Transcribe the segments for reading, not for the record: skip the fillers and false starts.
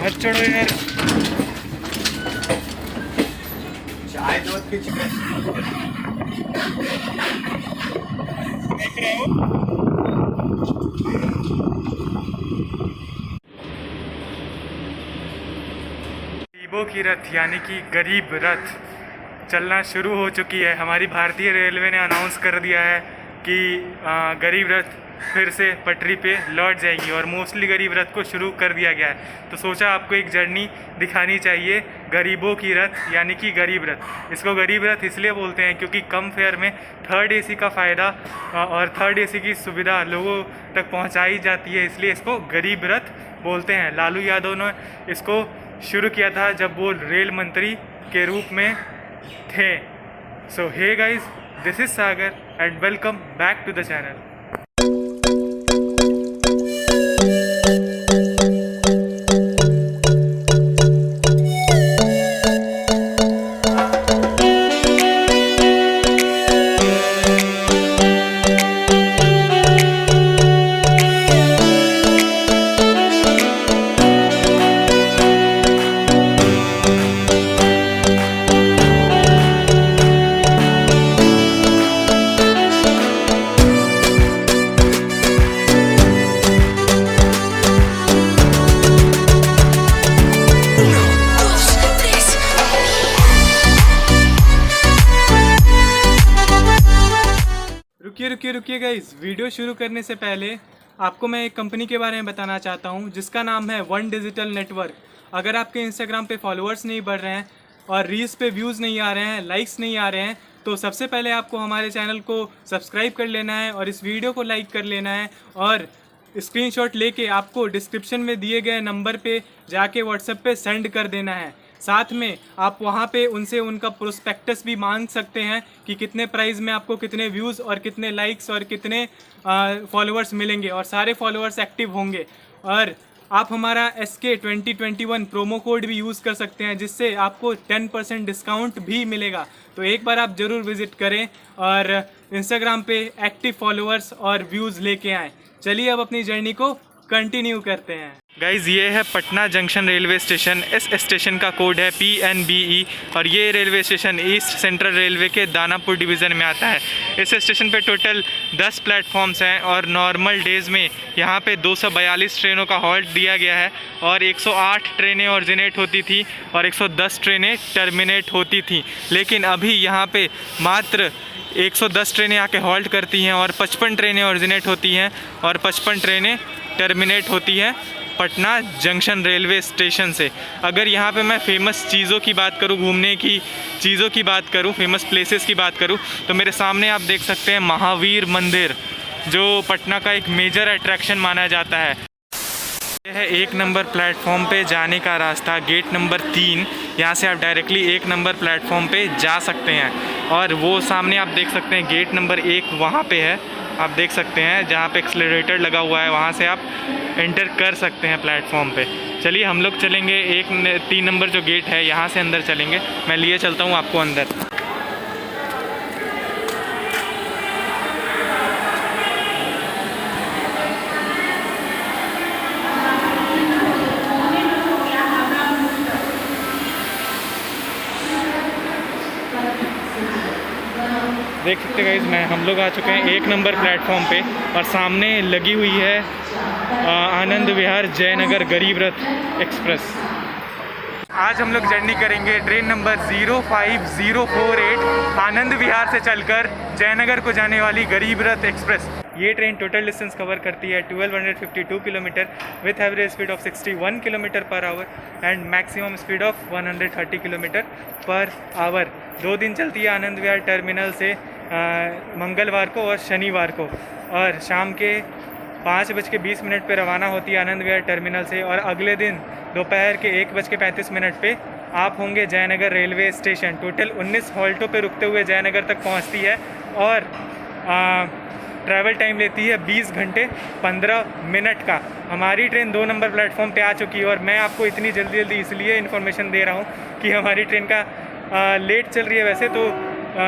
मत चढ़ो यार। चाय दूध की चिकन देख रहे हो? गरीबों की रथ यानी कि गरीब रथ चलना शुरू हो चुकी है। हमारी भारतीय रेलवे ने अनाउंस कर दिया है कि गरीब रथ फिर से पटरी पे लौट जाएगी और मोस्टली गरीब रथ को शुरू कर दिया गया है। तो सोचा आपको एक जर्नी दिखानी चाहिए गरीबों की रथ यानी कि गरीब रथ। इसको गरीब रथ इसलिए बोलते हैं क्योंकि कम फेयर में थर्ड एसी का फ़ायदा और थर्ड एसी की सुविधा लोगों तक पहुंचाई जाती है, इसलिए इसको गरीब रथ बोलते हैं। लालू यादव ने इसको शुरू किया था जब वो रेल मंत्री के रूप में थे। So hey guys, this is Sagar and welcome back to the channel. रुकिए गाइस, वीडियो शुरू करने से पहले आपको मैं एक कंपनी के बारे में बताना चाहता हूं जिसका नाम है वन डिजिटल नेटवर्क। अगर आपके इंस्टाग्राम पे फॉलोअर्स नहीं बढ़ रहे हैं और रील्स पे व्यूज़ नहीं आ रहे हैं, लाइक्स नहीं आ रहे हैं, तो सबसे पहले आपको हमारे चैनल को सब्सक्राइब कर लेना है और इस वीडियो को लाइक कर लेना है और स्क्रीनशॉट लेके आपको डिस्क्रिप्शन में दिए गए नंबर पे जाके व्हाट्सएप पे सेंड कर देना है। साथ में आप वहाँ पे उनसे उनका प्रोस्पेक्टस भी मांग सकते हैं कि कितने प्राइस में आपको कितने व्यूज़ और कितने लाइक्स और कितने फॉलोअर्स मिलेंगे और सारे फॉलोअर्स एक्टिव होंगे। और आप हमारा SK2021 प्रोमो कोड भी यूज़ कर सकते हैं जिससे आपको 10% डिस्काउंट भी मिलेगा। तो एक बार आप ज़रूर विज़िट करें और इंस्टाग्राम पे एक्टिव फॉलोअर्स और व्यूज़ लेके आएँ। चलिए अब अपनी जर्नी को कंटिन्यू करते हैं। गाइज़, ये है पटना जंक्शन रेलवे स्टेशन। इस स्टेशन का कोड है PNBE और ये railway station east central railway के दानापुर डिवीज़न में आता है। इस स्टेशन पे टोटल 10 प्लेटफॉर्म्स हैं और नॉर्मल डेज़ में यहाँ पे 242 ट्रेनों का हॉल्ट दिया गया है और 108 ट्रेनें ऑरिजिनेट होती थी और 110 ट्रेनें टर्मिनेट होती थी। लेकिन अभी यहाँ पे मात्र 110 ट्रेनें आके हॉल्ट करती हैं और 55 ट्रेनें ऑरिजिनेट होती हैं और 55 ट्रेनें टर्मिनेट होती हैं पटना जंक्शन रेलवे स्टेशन से। अगर यहाँ पे मैं फ़ेमस चीज़ों की बात करूँ, घूमने की चीज़ों की बात करूँ, फेमस प्लेसेस की बात करूँ, तो मेरे सामने आप देख सकते हैं महावीर मंदिर, जो पटना का एक मेजर अट्रैक्शन माना जाता है। यह है 1 नंबर प्लेटफॉर्म पे जाने का रास्ता, गेट नंबर 3। यहाँ से आप डायरेक्टली 1 नंबर प्लेटफॉर्म पे जा सकते हैं और वो सामने आप देख सकते हैं गेट नंबर 1 वहाँ पे है, आप देख सकते हैं जहाँ पे एक्सेलरेटर लगा हुआ है, वहाँ से आप एंटर कर सकते हैं प्लेटफॉर्म पे। चलिए हम लोग चलेंगे 3 नंबर जो गेट है यहाँ से अंदर चलेंगे। मैं लिए चलता हूँ आपको अंदर। देख सकते हैं हम लोग आ चुके हैं 1 नंबर प्लेटफॉर्म पे और सामने लगी हुई है आनंद विहार जयनगर गरीब रथ एक्सप्रेस। आज हम लोग जर्नी करेंगे ट्रेन नंबर 05048 आनंद विहार से चलकर जयनगर को जाने वाली गरीब रथ एक्सप्रेस। ये ट्रेन टोटल डिस्टेंस कवर करती है 1252 kilometre with average speed of 61 kilometre per hour and maximum speed of 130 kilometre per hour. 2 दिन चलती है आनंद विहार टर्मिनल से, मंगलवार को और शनिवार को, और शाम के 5:20 पे रवाना होती है आनंद विहार टर्मिनल से और अगले दिन दोपहर के 1:35 पे आप होंगे जयनगर रेलवे स्टेशन। टोटल 19 हॉल्टों पे रुकते हुए जयनगर तक पहुंचती है और ट्रैवल टाइम लेती है 20 घंटे 15 मिनट का। हमारी ट्रेन 2 नंबर प्लेटफॉर्म पे आ चुकी है और मैं आपको इतनी जल्दी इसलिए इन्फॉर्मेशन दे रहा हूँ कि हमारी ट्रेन का लेट चल रही है। वैसे तो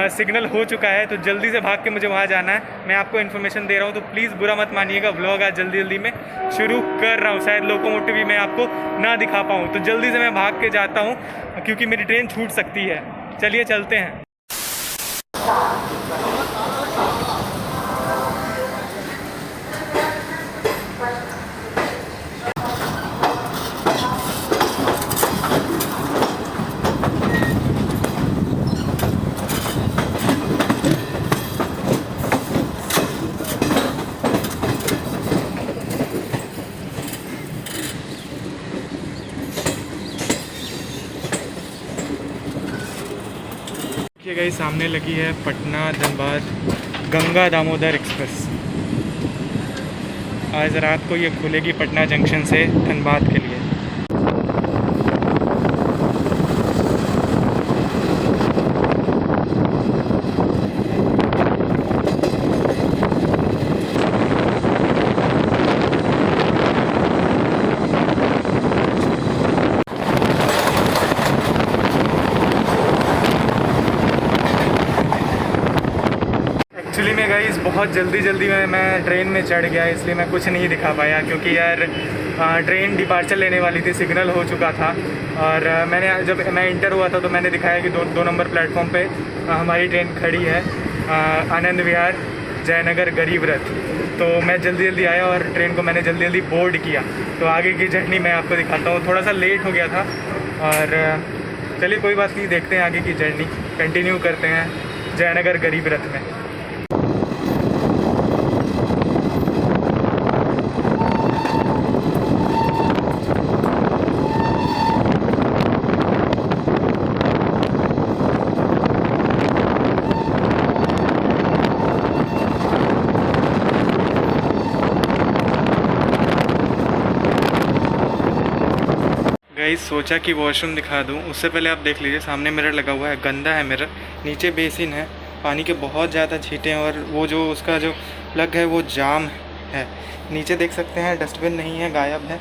सिग्नल हो चुका है, तो जल्दी से भाग के मुझे वहाँ जाना है। मैं आपको इन्फॉर्मेशन दे रहा हूँ, तो प्लीज़ बुरा मत मानिएगा। व्लॉग आज जल्दी जल्दी में शुरू कर रहा हूँ, शायद लोकोमोटिव भी मैं आपको ना दिखा पाऊँ, तो जल्दी से मैं भाग के जाता हूँ क्योंकि मेरी ट्रेन छूट सकती है। चलिए चलते हैं। देखिए गाइस, सामने लगी है पटना धनबाद गंगा दामोदर एक्सप्रेस। आज रात को ये खुलेगी पटना जंक्शन से धनबाद के लिए। एक्चुअली में गाइस बहुत जल्दी में मैं ट्रेन में चढ़ गया, इसलिए मैं कुछ नहीं दिखा पाया क्योंकि यार ट्रेन डिपार्चर लेने वाली थी, सिग्नल हो चुका था। और जब मैं इंटर हुआ था तो मैंने दिखाया कि दो नंबर प्लेटफॉर्म पे हमारी ट्रेन खड़ी है, आनंद विहार जयनगर गरीब रथ। तो मैं जल्दी आया और ट्रेन को मैंने जल्दी बोर्ड किया। तो आगे की जर्नी मैं आपको दिखाता हूँ। थोड़ा सा लेट हो गया था और चलिए कोई बात नहीं, देखते हैं आगे की जर्नी, कंटिन्यू करते हैं जयनगर गरीब रथ में। गाइस सोचा कि वॉशरूम दिखा दूं, उससे पहले आप देख लीजिए सामने मिरर लगा हुआ है, गंदा है मिरर। नीचे बेसिन है, पानी के बहुत ज़्यादा छींटे हैं और वो जो उसका जो प्लग है वो जाम है। नीचे देख सकते हैं डस्टबिन नहीं है, गायब है।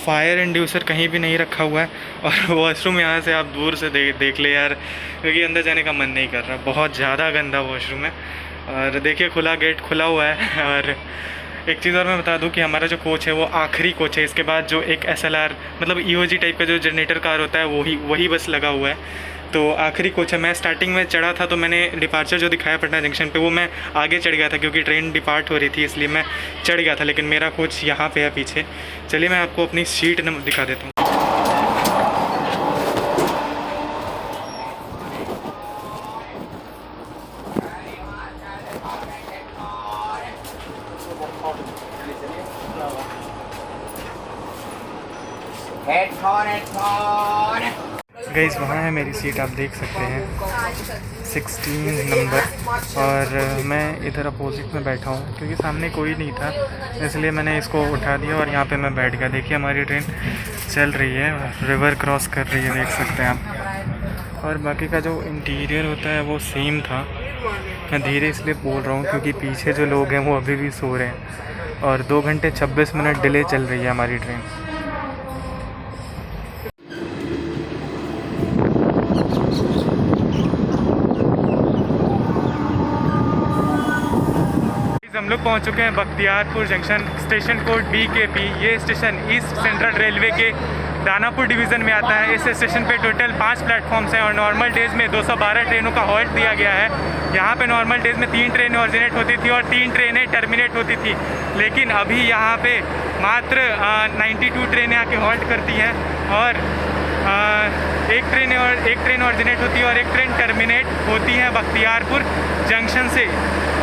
फायर इंड्यूसर कहीं भी नहीं रखा हुआ है। और वॉशरूम यहाँ से आप दूर से देख ले यार, क्योंकि अंदर जाने का मन नहीं कर रहा, बहुत ज़्यादा गंदा वॉशरूम है। और देखिए खुला गेट खुला हुआ है। और एक चीज़ और मैं बता दूं कि हमारा जो कोच है वो आखिरी कोच है। इसके बाद जो एक SLR मतलब EOG टाइप का जो जनरेटर कार होता है वही बस लगा हुआ है, तो आखिरी कोच है। मैं स्टार्टिंग में चढ़ा था तो मैंने डिपार्चर जो दिखाया पटना जंक्शन पे, वो मैं आगे चढ़ गया था क्योंकि ट्रेन डिपार्ट हो रही थी, इसलिए मैं चढ़ गया था। लेकिन मेरा कोच यहाँ पे है पीछे। चलिए मैं आपको अपनी सीट दिखा देता हूँ। गाइस वहाँ है मेरी सीट, आप देख सकते हैं 16 नंबर। और मैं इधर अपोजिट में बैठा हूँ क्योंकि सामने कोई नहीं था, इसलिए मैंने इसको उठा दिया और यहाँ पे मैं बैठ गया। देखिए हमारी ट्रेन चल रही है, रिवर क्रॉस कर रही है, देख सकते हैं आप। और बाकी का जो इंटीरियर होता है वो सेम था। मैं धीरे इसलिए बोल रहा हूँ क्योंकि पीछे जो लोग हैं वो अभी भी सो रहे हैं और 2 घंटे 26 मिनट डिले चल रही है हमारी ट्रेन। हम लोग पहुंच चुके हैं Bakhtiyarpur junction, station code BKP। ये स्टेशन ईस्ट सेंट्रल रेलवे के दानापुर डिवीज़न में आता है। इस स्टेशन पे टोटल 5 प्लेटफॉर्म्स हैं और नॉर्मल डेज़ में 212 ट्रेनों का हॉल्ट दिया गया है। यहाँ पे नॉर्मल डेज़ में 3 ट्रेनें ऑरिजिनेट होती थी और 3 ट्रेनें टर्मिनेट होती थी, लेकिन अभी यहाँ पे मात्र 92 ट्रेनें आके हॉल्ट करती हैं और एक ट्रेन ऑरिजिनेट होती है और एक ट्रेन टर्मिनेट होती है बख्तियारपुर जंक्शन से।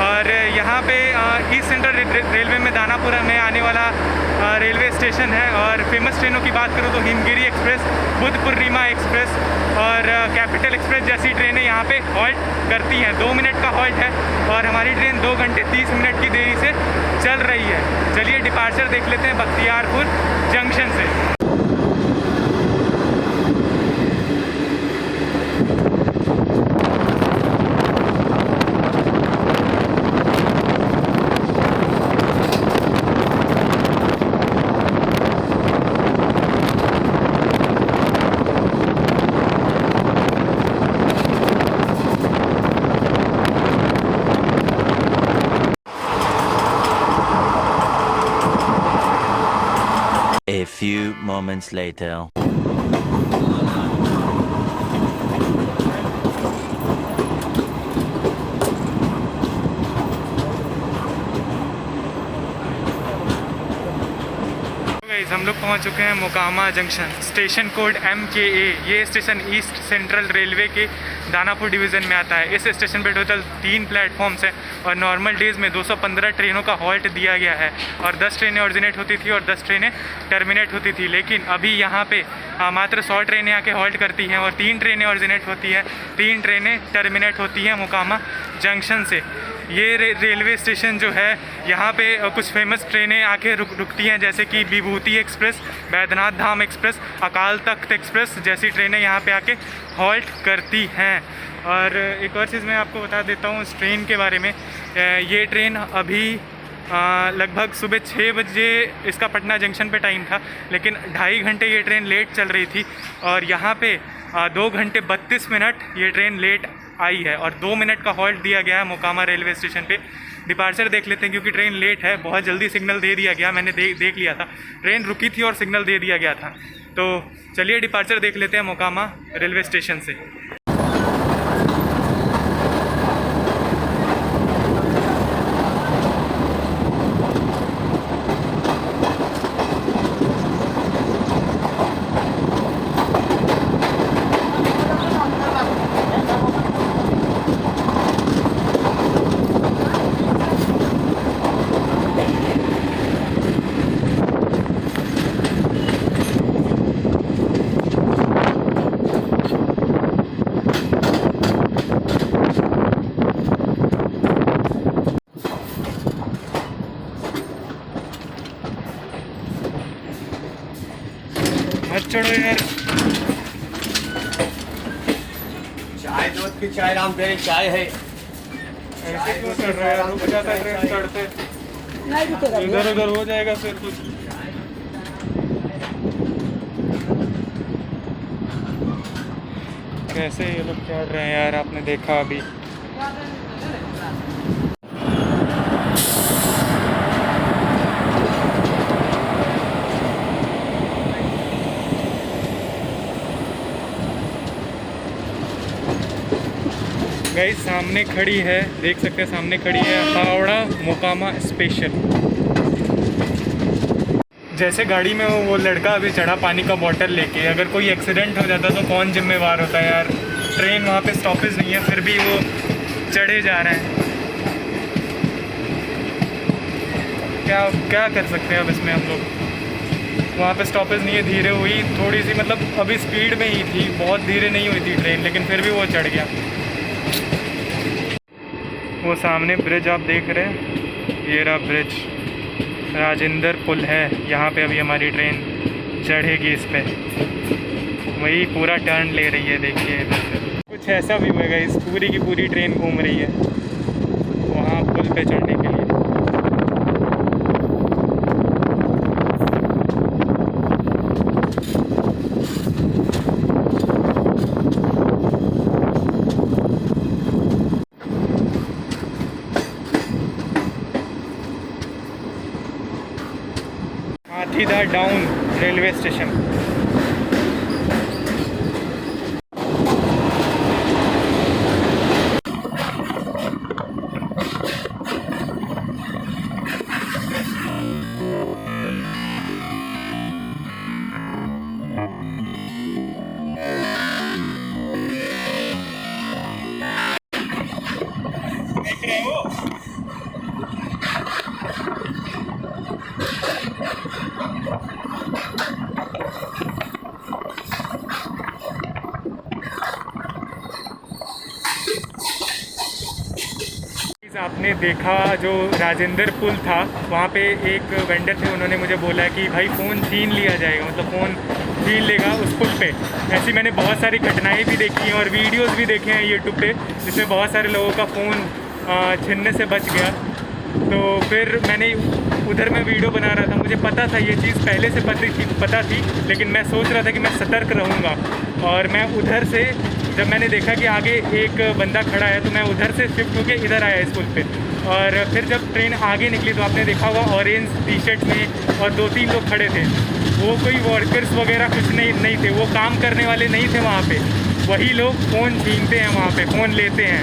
और यहाँ पे ईस्ट सेंट्रल रेलवे में दानापुर में आने वाला रेलवे स्टेशन है। और फेमस ट्रेनों की बात करूँ तो हिमगिरी एक्सप्रेस, बुधपूर्णिमा एक्सप्रेस और कैपिटल एक्सप्रेस जैसी ट्रेनें यहाँ पे हॉल्ट करती हैं। 2 मिनट का हॉल्ट है और हमारी ट्रेन 2 घंटे 30 मिनट की देरी से चल रही है। चलिए डिपार्चर देख लेते हैं बख्तियारपुर जंक्शन से। moments later. हम लोग पहुंच चुके हैं Mokama junction, station code MKA। ये स्टेशन ईस्ट सेंट्रल रेलवे के दानापुर डिवीज़न में आता है। इस स्टेशन पे टोटल 3 प्लेटफॉर्म्स हैं और नॉर्मल डेज़ में 215 ट्रेनों का हॉल्ट दिया गया है और 10 ट्रेनें ऑरिजिनेट होती थी और 10 ट्रेनें टर्मिनेट होती थी। लेकिन अभी यहाँ पे मात्र 100 ट्रेनें आके हॉल्ट करती हैं और 3 ट्रेनें ऑरिजिनेट होती हैं, 3 ट्रेनें टर्मिनेट होती हैं मोकामा जंक्शन से। ये रेलवे स्टेशन जो है, यहाँ पे कुछ फेमस ट्रेनें आके रुकती हैं, जैसे कि विभूति express, Baidyanath Dham express, Akal Takht express जैसी ट्रेनें यहाँ पे आके हॉल्ट करती हैं। और एक और चीज़ मैं आपको बता देता हूँ इस ट्रेन के बारे में। ये ट्रेन अभी लगभग सुबह 6 बजे इसका पटना जंक्शन पे टाइम था, लेकिन 2.5 घंटे ये ट्रेन लेट चल रही थी और यहाँ पे 2 घंटे 32 मिनट ये ट्रेन लेट आई है और 2 मिनट का हॉल्ट दिया गया है मोकामा रेलवे स्टेशन पे। डिपार्चर देख लेते हैं क्योंकि ट्रेन लेट है, बहुत जल्दी सिग्नल दे दिया गया। मैंने देख लिया था, ट्रेन रुकी थी और सिग्नल दे दिया गया था। तो चलिए डिपार्चर देख लेते हैं मोकामा रेलवे स्टेशन से। मत चढ़ो यार। चाय दूध की चाय राम तेरी चाय है। ऐसे क्यों कर रहा है? रुक जाता है ट्रेन चढ़ते, इधर उधर हो जाएगा फिर कुछ। कैसे ये लोग चढ़ रहे हैं यार, आपने देखा अभी। गाइस सामने खड़ी है, देख सकते हैं सामने खड़ी है हावड़ा मोकामा स्पेशल। जैसे गाड़ी में वो लड़का अभी चढ़ा पानी का बॉटल लेके, अगर कोई एक्सीडेंट हो जाता तो कौन जिम्मेवार होता है यार। ट्रेन वहाँ पे स्टॉपेज नहीं है फिर भी वो चढ़े जा रहे हैं। क्या कर सकते हैं अब इसमें हम लोग। वहाँ पे स्टॉपेज नहीं है, धीरे हुई थोड़ी सी, मतलब अभी स्पीड में ही थी, बहुत धीरे नहीं हुई थी ट्रेन, लेकिन फिर भी वो चढ़ गया। वो सामने ब्रिज आप देख रहे हैं, ये रहा ब्रिज, राजेंद्र पुल है। यहाँ पे अभी हमारी ट्रेन चढ़ेगी इस पे, वही पूरा टर्न ले रही है। देखिए इधर से कुछ ऐसा भी होगा, इस पूरी की पूरी ट्रेन घूम रही है वहाँ पुल पे चढ़ने के लिए। Hathidah down railway station. देख रहे हो आपने देखा जो राजेंद्र पुल था, वहाँ पे एक वेंडर थे, उन्होंने मुझे बोला कि भाई फ़ोन छीन लिया जाएगा, मतलब फ़ोन छीन लेगा उस पुल पे। ऐसी मैंने बहुत सारी घटनाएं भी देखी हैं और वीडियोस भी देखे हैं यूट्यूब पे, जिसमें बहुत सारे लोगों का फ़ोन छीनने से बच गया। तो फिर मैंने उधर मैं वीडियो बना रहा था, मुझे पता था ये चीज़ पहले से पता थी, लेकिन मैं सोच रहा था कि मैं सतर्क रहूँगा। और मैं उधर से जब मैंने देखा कि आगे एक बंदा खड़ा है तो मैं उधर से शिफ्ट होकर इधर आया इस पुल पे। और फिर जब ट्रेन आगे निकली तो आपने देखा होगा ऑरेंज टी शर्ट में और 2-3 लोग खड़े थे। वो कोई वर्कर्स वगैरह कुछ नहीं थे, वो काम करने वाले नहीं थे वहाँ पे। वही लोग फ़ोन छीनते हैं वहाँ पे, फ़ोन लेते हैं,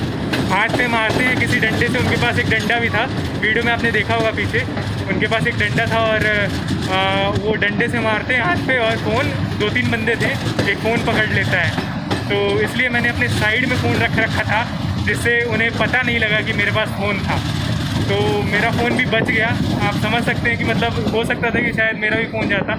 हाथ पे मारते हैं किसी डंडे से। उनके पास एक डंडा भी था, वीडियो में आपने देखा होगा पीछे, उनके पास एक डंडा था और वो डंडे से मारते हैं हाथ पे। और फ़ोन 2-3 बंदे थे, एक फ़ोन पकड़ लेता है। तो इसलिए मैंने अपने साइड में फ़ोन रख रखा था, जिससे उन्हें पता नहीं लगा कि मेरे पास फ़ोन था। तो मेरा फ़ोन भी बच गया। आप समझ सकते हैं कि मतलब हो सकता था कि शायद मेरा भी फ़ोन जाता।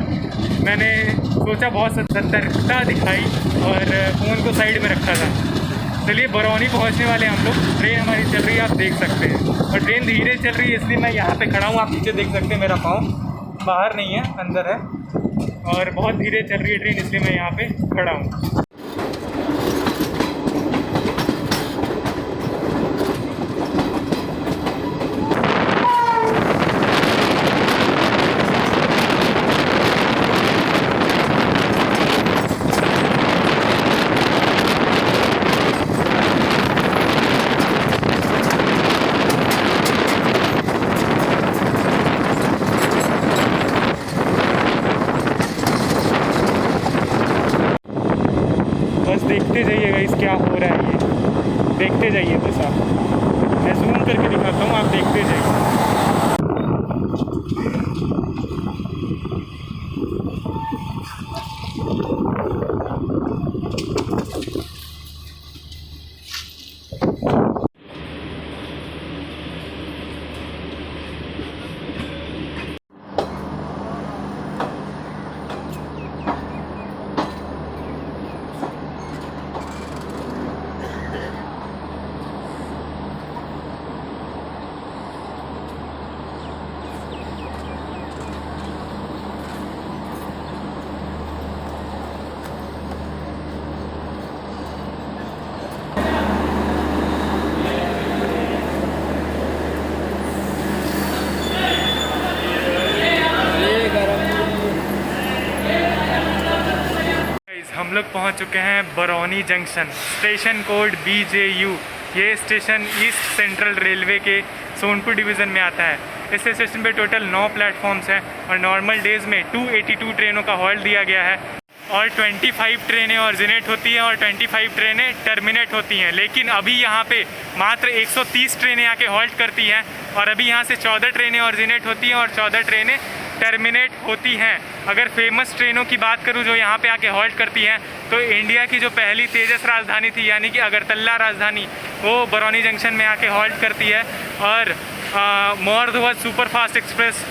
मैंने सोचा, बहुत सतर्कता दिखाई और फ़ोन को साइड में रखा था। चलिए बरौनी पहुंचने वाले हम लोग। ट्रेन हमारी चल रही है, आप देख सकते हैं, और ट्रेन धीरे चल रही है इसलिए मैं यहाँ पे खड़ा हूँ। आप नीचे देख सकते हैं, मेरा पाँव बाहर नहीं है, अंदर है, और बहुत धीरे चल रही है ट्रेन, इसलिए मैं यहाँ पे खड़ा हूँ। बस देखते जाइएगा इस क्या हो रहा है, ये देखते जाइए बस। आप, मैं जूम करके दिखाता हूँ, आप देखते जाइए। हम लोग पहुंच चुके हैं Barauni junction, station code BJU। ये स्टेशन ईस्ट सेंट्रल रेलवे के सोनपुर डिवीज़न में आता है। इस स्टेशन पे टोटल 9 प्लेटफॉर्म्स हैं और नॉर्मल डेज़ में 282 ट्रेनों का हॉल्ट दिया गया है, और 25 ट्रेनें ऑरिजिनेट होती हैं और 25 ट्रेनें टर्मिनेट होती हैं। लेकिन अभी यहाँ पे मात्र 130 ट्रेनें आके हॉल्ट करती हैं, और अभी यहाँ से 14 ट्रेनें ऑरिजिनेट होती हैं और 14 ट्रेनें टर्मिनेट होती हैं। अगर फेमस ट्रेनों की बात करूं जो यहाँ पे आके हॉल्ट करती हैं, तो इंडिया की जो पहली तेजस राजधानी थी, यानी कि अगरतला राजधानी, वो बरौनी जंक्शन में आके हॉल्ट करती है। और Maurya Dhwaj superfast express,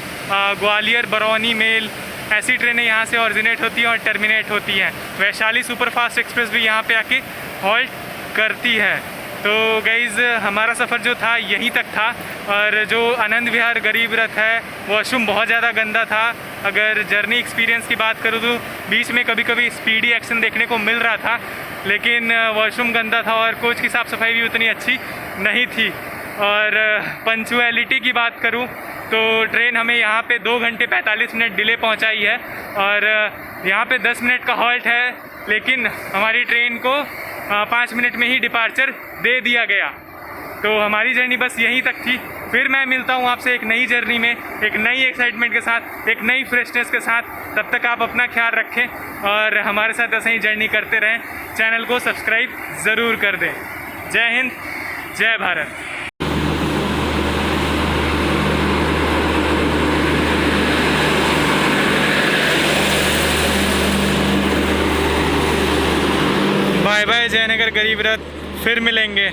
Gwalior Barauni mail, ऐसी ट्रेनें यहाँ से ऑरिजिनेट होती हैं और टर्मिनेट होती हैं। वैशाली सुपरफास्ट एक्सप्रेस भी यहाँ पे आके हॉल्ट करती है। तो गाइज़, हमारा सफ़र जो था यहीं तक था, और जो आनंद विहार गरीब रथ है, वॉशरूम बहुत ज़्यादा गंदा था। अगर जर्नी एक्सपीरियंस की बात करूँ तो बीच में कभी कभी स्पीडी एक्शन देखने को मिल रहा था, लेकिन वॉशरूम गंदा था और कोच की साफ़ सफाई भी उतनी अच्छी नहीं थी। और पंक्चुअलिटी की बात करूँ तो ट्रेन हमें यहाँ पे 2 घंटे 45 मिनट डिले पहुँचाई है, और यहाँ पे 10 मिनट का हॉल्ट है, लेकिन हमारी ट्रेन को 5 मिनट में ही डिपार्चर दे दिया गया। तो हमारी जर्नी बस यहीं तक थी। फिर मैं मिलता हूँ आपसे एक नई जर्नी में, एक नई एक्साइटमेंट के साथ, एक नई फ्रेशनेस के साथ। तब तक आप अपना ख्याल रखें और हमारे साथ ऐसे ही जर्नी करते रहें। चैनल को सब्सक्राइब ज़रूर कर दें। जय हिंद, जय भारत। बाय बाय जयनगर गरीब रथ, फिर मिलेंगे।